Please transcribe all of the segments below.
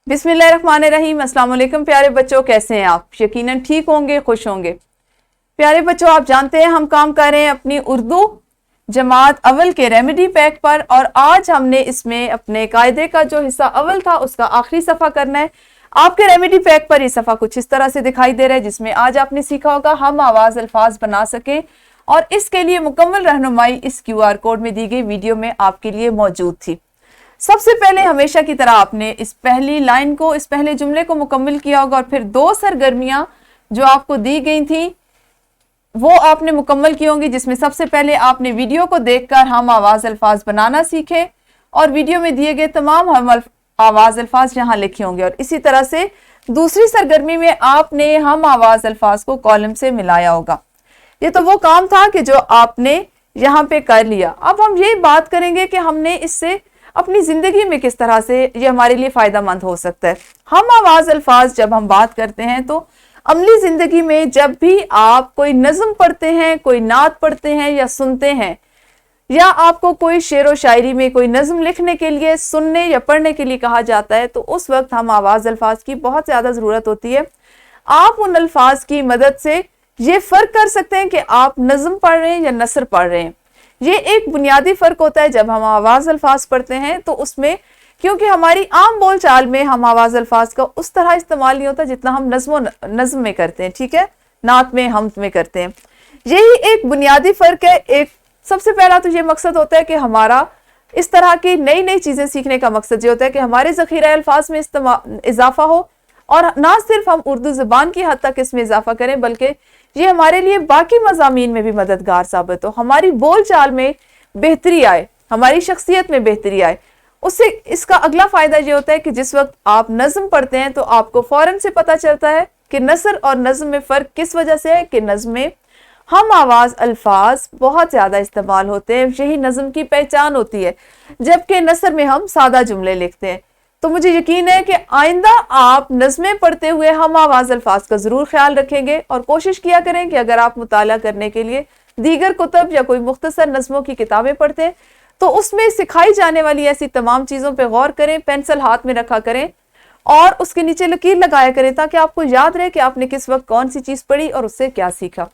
बिस्मिल्लाहिर्रहमानिर्रहीम। अस्सलाम वालेकुम प्यारे बच्चों, कैसे हैं आप? यकीनन ठीक होंगे, खुश होंगे। प्यारे बच्चों, आप जानते हैं हम काम कर रहे हैं अपनी उर्दू जमात अव्वल के रेमेडी पैक पर, और आज हमने इसमें अपने कायदे का जो हिस्सा अव्वल था उसका आखिरी सफ़ा करना है। आपके रेमेडी पैक पर ये सफ़ा कुछ इस तरह से दिखाई दे रहा है, जिसमें आज आपने सीखा होगा हम आवाज़ अल्फाज बना सकें, और इसके लिए मुकम्मल रहनुमाई इस QR कोड में दी गई वीडियो में आपके लिए मौजूद थी। सबसे पहले हमेशा की तरह आपने इस पहली लाइन को, इस पहले जुमले को मुकम्मल किया होगा, और फिर दो सरगर्मियां जो आपको दी गई थी वो आपने मुकम्मल की होंगी, जिसमें सबसे पहले आपने वीडियो को देखकर हम आवाज़ अल्फाज बनाना सीखे और वीडियो में दिए गए तमाम हम आवाज़ अल्फाज यहाँ लिखे होंगे, और इसी तरह से दूसरी सरगर्मी में आपने हम आवाज़ अल्फाज को कॉलम से मिलाया होगा। ये तो वो काम था कि जो आपने यहाँ पे कर लिया। अब हम ये बात करेंगे कि हमने इससे अपनी जिंदगी में किस तरह से ये हमारे लिए फायदा मंद हो सकता है। हम आवाज़ अल्फाज जब हम बात करते हैं तो अमली जिंदगी में जब भी आप कोई नज़म पढ़ते हैं, कोई नात पढ़ते हैं या सुनते हैं, या आपको कोई शेर व शायरी में कोई नज़म लिखने के लिए सुनने या पढ़ने के लिए कहा जाता है, तो उस वक्त हम आवाज़ अल्फाज की बहुत ज़्यादा ज़रूरत होती है। आप उन अल्फाज की मदद से ये फ़र्क कर सकते हैं कि आप नज़म पढ़ रहे हैं या नसर पढ़ रहे हैं। ये एक बुनियादी फ़र्क होता है जब हम आवाज़ अल्फाज पढ़ते हैं, तो उसमें क्योंकि हमारी आम बोल चाल में हम आवाज़ अल्फाज का उस तरह इस्तेमाल नहीं होता जितना हम नज़्म में करते हैं, ठीक है, नात में, हमद में करते हैं। यही एक बुनियादी फ़र्क है। एक सबसे पहला तो ये मकसद होता है कि हमारा इस तरह की नई नई चीज़ें सीखने का मकसद ये होता है कि हमारे ज़ख़ीरा अल्फाज में इजाफा हो, और ना सिर्फ हम उर्दू ज़बान की हद तक इसमें इजाफा करें, बल्कि ये हमारे लिए बाकी मज़ामीन में भी मददगार साबित हो, हमारी बोल चाल में बेहतरी आए, हमारी शख्सियत में बेहतरी आए। उससे इसका अगला फ़ायदा ये होता है कि जिस वक्त आप नज़म पढ़ते हैं तो आपको फ़ौरन से पता चलता है कि नसर और नज़म में फ़र्क किस वजह से है, कि नज़म में हम आवाज़ अल्फाज बहुत ज़्यादा इस्तेमाल होते हैं, यही नज़म की पहचान होती है, जबकि नसर में हम सादा जुमले लिखते हैं। तो मुझे यकीन है कि आइंदा आप नज़में पढ़ते हुए हम आवाज़ अल्फाज का ज़रूर ख्याल रखेंगे, और कोशिश किया करें कि अगर आप मुताला करने के लिए दीगर कुतब या कोई मुख्तसर नज़मों की किताबें पढ़ते हैं तो उसमें सिखाई जाने वाली ऐसी तमाम चीज़ों पर गौर करें, पेंसिल हाथ में रखा करें और उसके नीचे लकीर लगाया करें, ताकि आपको याद रहे कि आपने किस वक्त कौन सी चीज़ पढ़ी और उससे क्या सीखा।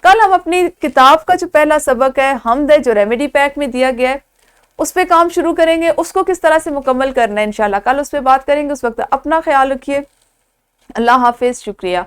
कल हम अपनी किताब का जो पहला सबक है हमद है, जो रेमेडी पैक में दिया गया है, उस पर काम शुरू करेंगे। उसको किस तरह से मुकम्मल करना है इंशाल्लाह कल उस पर बात करेंगे। उस वक्त अपना ख्याल रखिए। अल्लाह हाफिज़, शुक्रिया।